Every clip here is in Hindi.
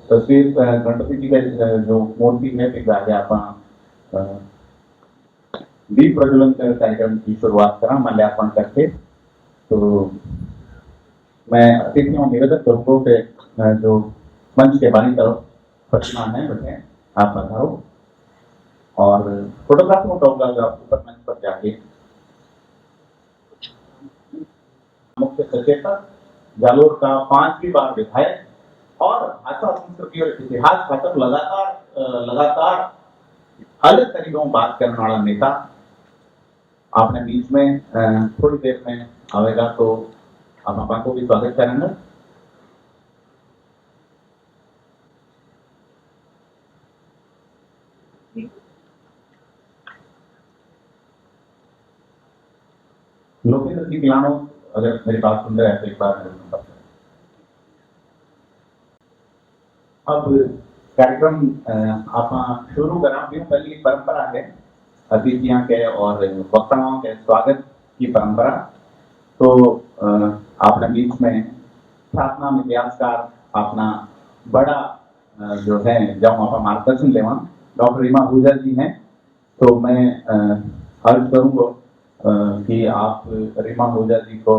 तस्वीर गणपति जी का जो मूर्ति है जाके आप दीप प्रज्वलन कार्यक्रम की शुरुआत करा माल्यार्पण करके। तो मैं अतिथियों निवेदन करूंगा कि जो मंच के बारी तरफ प्रतिमा है बैठे आप पधारो और फोटोग्राफ में कहूंगा कि आप ऊपर मंच पर जाके मुख्य सचेतक जालोर का 5वीं बार विधायक और भाषा संस्कृति और इतिहास घटक लगातार अलग तरीकों में बात करने वाला नेता आपने बीच में थोड़ी देर में आवेगा तो आप आपा को भी स्वागत करेंगे। लोकेंद्र जी पिलानो अगर मेरी बात सुन रहे हैं तो एक बार मेरे को बताएं। अब कार्यक्रम आप शुरू करा पहली परंपरा है अतिथियों के और वक्ताओं के स्वागत की परंपरा। तो आपने बीच में प्रार्थना में इतिहासकार अपना बड़ा जो है जब आप मार्गदर्शन लेवा डॉक्टर रीमा आहूजा जी हैं। तो मैं अर्ज करूंगा कि आप रीमा आहूजा जी को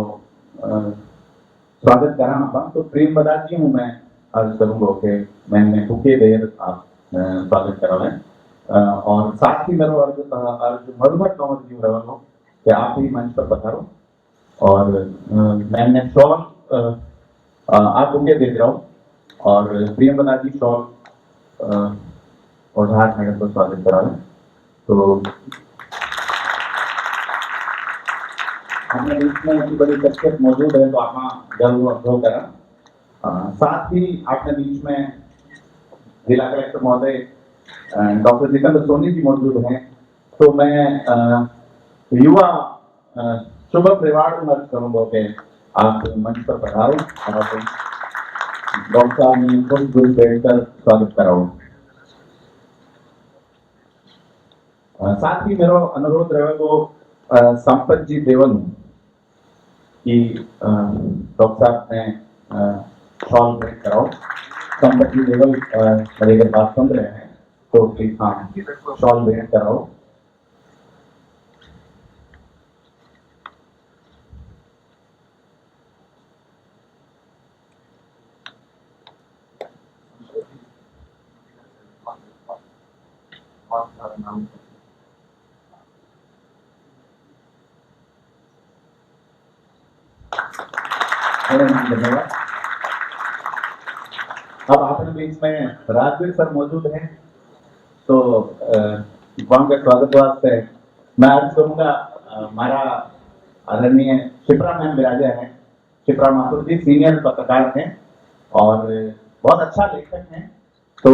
स्वागत करा आप तो प्रेम बदा जी हूँ मैं अर्ज करूंगा कि मैंने भूखे देर आप स्वागत करा और साथ ही मेरा अर्ज मधुमर कंवर जी रहो कि आप ही मंच पर पधारो और मैंने शॉल आप उनके देख रहा हूँ और प्रियम बना जी शॉल और झार मैडम को स्वागत करा रहे। तो हमने बीच में इतनी बड़ी शख्सियत मौजूद है तो आप जरूर अनुभव करा। साथ ही आपने बीच में जिला कलेक्टर महोदय डॉक्टर जितेंद्र सोनी जी मौजूद हैं। तो मैं युवा शुभम रेवाड़ मर्ज करूंगा कि आप मंच पर पधारो और डॉक्टर साहब ने खुद गुरु बैठकर स्वागत कराओ। साथ ही मेरा अनुरोध रहेगा संपत जी देवल की डॉक्टर साहब ने शॉल भेंट कराओ। संपत जी देवल मेरी अगर बात सुन रहे हैं तो प्लीज हाँ शॉल भेंट कराओ। धन्यवाद। अब आपने बीच में राजवीर सर मौजूद हैं तो वहां के स्वागत वास्ते मैं अर्ज करूंगा हमारा आदरणीय शिप्रा मैम विराजा है। शिप्रा माथुर जी सीनियर पत्रकार हैं और बहुत अच्छा लेखक हैं। तो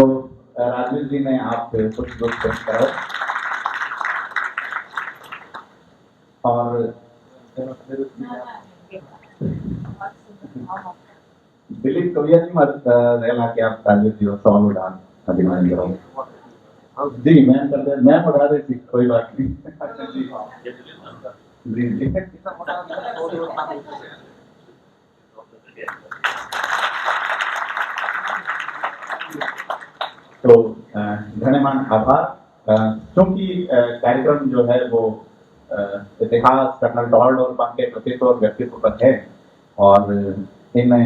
राजवीर जी ने आप कुछ दोस्त कराओ और दिलीप कविया जी मत रहला कि आप राजवीर जी सवाल उड़ा अभिमान करो जी मैं उड़ा देती कोई बात नहीं जी जी तो धन्यवाद आभार। क्योंकि कार्यक्रम जो है वो इतिहास कर्नल डॉल्डोर के प्रतित्व और व्यक्तित्व पर है और इनमें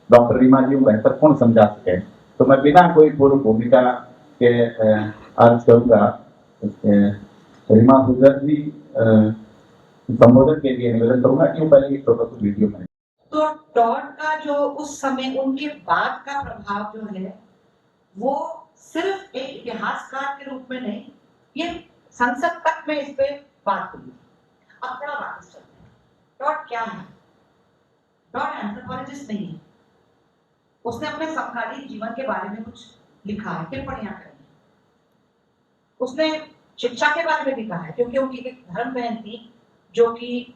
डॉक्टर रीमा जी को बेहतर कौन समझा सके। तो मैं बिना कोई पूर्व भूमिका के अर्ज करूंगा रीमा आहूजा जी संबोधन के लिए निवेदन करूंगा कि पहले एक छोटा सा वीडियो में तो डॉट का जो उस समय उनके बाद का प्रभाव जो है वो सिर्फ एक इतिहासकार के रूप में नहीं, ये संसद तक में इस पे बात हुई। अब थोड़ा वापस चलते हैं। डॉट क्या है? डॉट एंथ्रोपोलॉजिस्ट नहीं है। उसने अपने समकालीन जीवन के बारे में कुछ लिखा है, टिप्पणियां करी है। उसने शिक्षा के बारे में भी कहा है क्योंकि उनकी एक धर्म बहन थी जो कि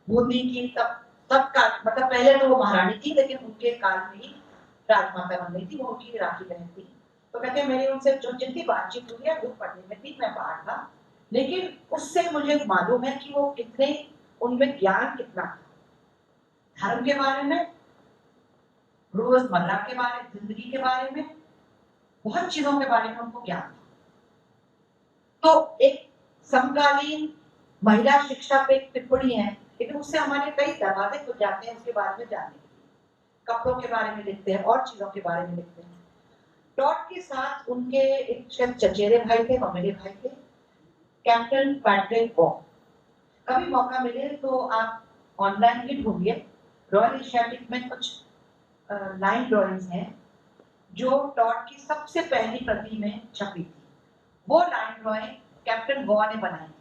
बूंदी की तब का मतलब पहले तो वो महारानी थी लेकिन उनके काल में ही राजमाता बन गई थी, वो उनकी राखी बहन थी। तो कहते हैं मेरी उनसे जो जितनी बातचीत हुई है वो पढ़ने में थी, मैं बाहर था, लेकिन उससे मुझे मालूम है कि वो कितने उनमें ज्ञान कितना था धर्म के बारे में, रोजमर्रा के बारे, जिंदगी के बारे में बहुत चीजों के बारे में उनको ज्ञान था। तो एक समकालीन महिला शिक्षा पे एक टिप्पणी है, लेकिन उससे हमारे कई दरवाजे खुल जाते हैं उसके बारे में जानने के लिए। कपड़ों के बारे में लिखते हैं और चीजों के बारे में लिखते हैं। टॉड के साथ उनके एक शायद चचेरे भाई थे, ममेरे भाई थे, कैप्टन पैट्रिक वॉ। कभी मौका मिले तो आप ऑनलाइन भी ढूंढिए, रॉयल एशियाटिक में कुछ लाइन ड्राइंग्स हैं जो टॉड की सबसे पहली प्रति में छपी थी। वो लाइन ड्राइंग कैप्टन वॉ ने बनाई थी।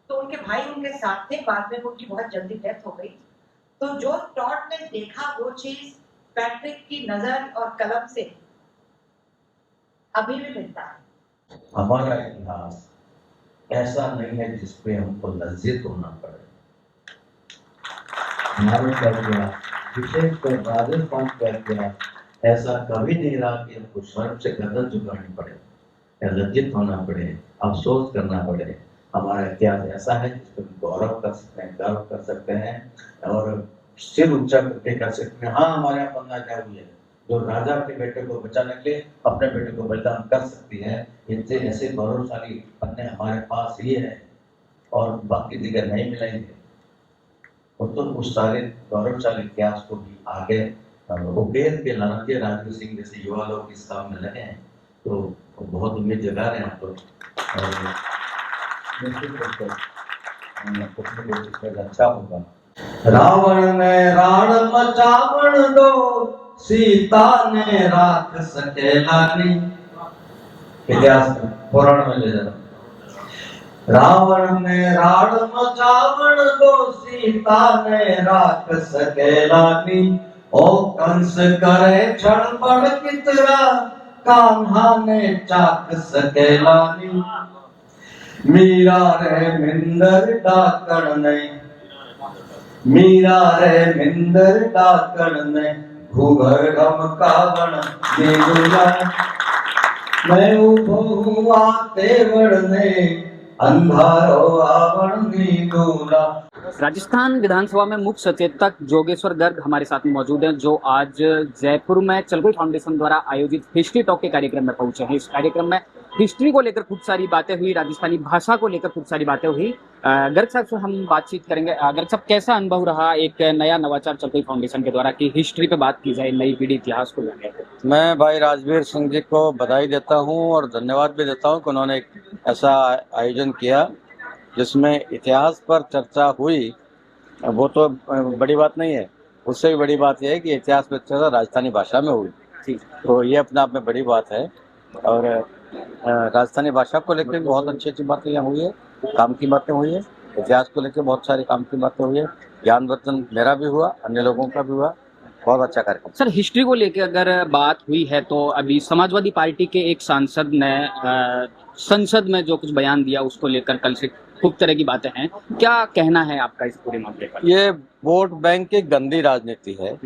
तो उनके भाई उनके साथ थे, बाद में उनकी बहुत जल्दी डेथ हो गई। तो जो टॉड ने देखा वो चीज पैट्रिक की नजर और कलम से अभी भी मिलता है। हमारा इतिहास ऐसा नहीं है जिसपे हमको लज्जित होना पड़े। हमारे कर गया, विशेषकर राजस्थान कर गया, ऐसा कभी नहीं रहा कि हमको शर्म से गर्दन झुकानी पड़े या लज्जित होना पड़े, अफसोस करना पड़े। हमारा इतिहास ऐसा है जिसको गौरव कर सकते हैं, गर्व कर सकते हैं और सिर ऊंचा करके कर सकते हैं। हाँ, हमारे यहाँ पन्ना क्या हुई है जो राजा के बेटे को बचाने के लिए अपने बेटे को बलिदान कर सकती है। इतने ऐसे गौरवशाली पन्ने हमारे पास ही है और बाकी जगह नहीं मिलेंगे। और तो उस सारे गौरवशाली इतिहास को भी आगे उकेर के लाना चाहिए। राजवीर सिंह जैसे युवा लोग इस काम में लगे हैं तो बहुत उम्मीद जगा रहे हैं हम लोग और निश्चित रूप से अच्छा होगा। रावण ने राण मचावण दो, सीता ने राख सकेला नी। इतिहास पुराण में ले जाना। रावण ने राण मचावण दो, सीता ने राख सकेला नी। ओ कंस करे क्षणपण कितरा, कान्हा ने चाक सकेला नी। मीरा रे मिंदर डाकण ने, मीरा रे मिंदर डाकण ने, घूघर रमकावण देवला। मैं उभो हुआ तेवड़ ने, अंधारो आवण नीदोला। राजस्थान विधानसभा में मुख्य सचेतक जोगेश्वर गर्ग हमारे साथ में मौजूद हैं, जो आज जयपुर में चलगुल फाउंडेशन द्वारा आयोजित हिस्ट्री टॉक के कार्यक्रम में पहुंचे हैं। इस कार्यक्रम में हिस्ट्री को लेकर खूब सारी बातें हुई, राजस्थानी भाषा को लेकर खूब सारी बातें हुई। गर्ग साहब से हम बातचीत करेंगे। गर्ग साहब, कैसा अनुभव रहा एक नया नवाचार चलगुल फाउंडेशन के द्वारा कि हिस्ट्री पे बात की जाए, नई पीढ़ी इतिहास को जाने? मैं भाई राजवीर सिंह जी को बधाई देता हूं और धन्यवाद भी देता हूं कि उन्होंने एक ऐसा आयोजन किया जिसमें इतिहास पर चर्चा हुई। वो तो बड़ी बात नहीं है, उससे भी बड़ी बात यह है कि इतिहास पर चर्चा राजस्थानी भाषा में हुई, तो ये अपने आप में बड़ी बात है। और राजस्थानी भाषा को लेकर बहुत अच्छी अच्छी बातें यहाँ हुई है, काम की बातें हुई है, इतिहास को लेकर बहुत सारी काम की बातें हुई है। ज्ञानवर्धन मेरा भी हुआ, अन्य लोगों का भी हुआ। बहुत अच्छा कार्यक्रम। सर, हिस्ट्री को लेकर अगर बात हुई है तो अभी समाजवादी पार्टी के एक सांसद ने संसद में जो कुछ बयान दिया उसको लेकर कल से खूब तरह की बातें हैं। क्या कहना है आपका इस पूरे मामले पर? ये वोट बैंक की गंदी राजनीति है।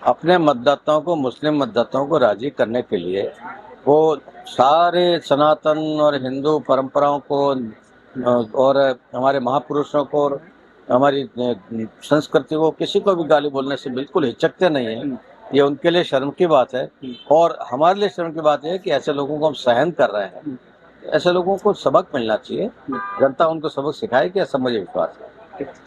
अपने मतदाताओं को, मुस्लिम मतदाताओं को राजी करने के लिए वो सारे सनातन और हिंदू परंपराओं को और हमारे महापुरुषों को और हमारी संस्कृति को, किसी को भी गाली बोलने से बिल्कुल हिचकते नहीं है। ये उनके लिए शर्म की बात है और हमारे लिए शर्म की बात है कि ऐसे लोगों को हम सहन कर रहे हैं। ऐसे लोगों को सबक मिलना चाहिए, जनता उनको सबक सिखाए कि ऐसा मुझे विश्वास है।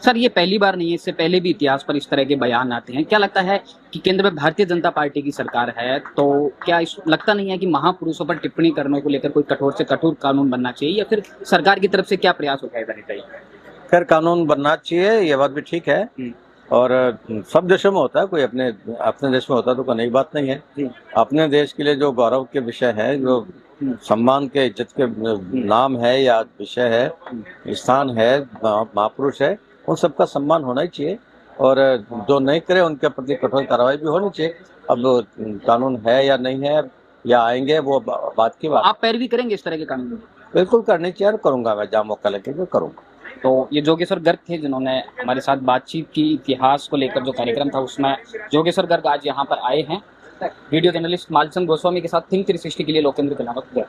सर, ये पहली बार नहीं है, इससे पहले भी इतिहास पर इस तरह के बयान आते हैं। क्या लगता है कि केंद्र में भारतीय जनता पार्टी की सरकार है तो क्या लगता नहीं है कि महापुरुषों पर टिप्पणी करने को लेकर कोई कठोर से कठोर कानून बनना चाहिए, या फिर सरकार की तरफ से क्या प्रयास उठाए जाने चाहिए? खैर, कानून बनना चाहिए, ये बात भी ठीक है और सब देशों में होता है, कोई अपने देश में होता है तो कोई नई बात नहीं है। अपने देश के लिए जो गौरव के विषय है, जो सम्मान के, इज्जत के नाम है या विषय है, स्थान है, महापुरुष है, उन सबका सम्मान होना ही चाहिए और जो नहीं करे उनके प्रति कठोर कार्रवाई भी होनी चाहिए। अब कानून है या नहीं है या आएंगे वो बात की बात। आप पैरवी करेंगे इस तरह के कानून? बिल्कुल करनी चाहिए, करूंगा मैं, जहाँ मौका लगे करूंगा। तो ये जोगेश्वर गर्ग थे जिन्होंने हमारे साथ बातचीत की इतिहास को लेकर। जो कार्यक्रम था उसमें जोगेश्वर गर्ग आज यहाँ पर आए हैं। वीडियो जर्नलिस्ट मालचंद गोस्वामी के साथ थिंक 360 के लिए लोकेंद्र कलावत।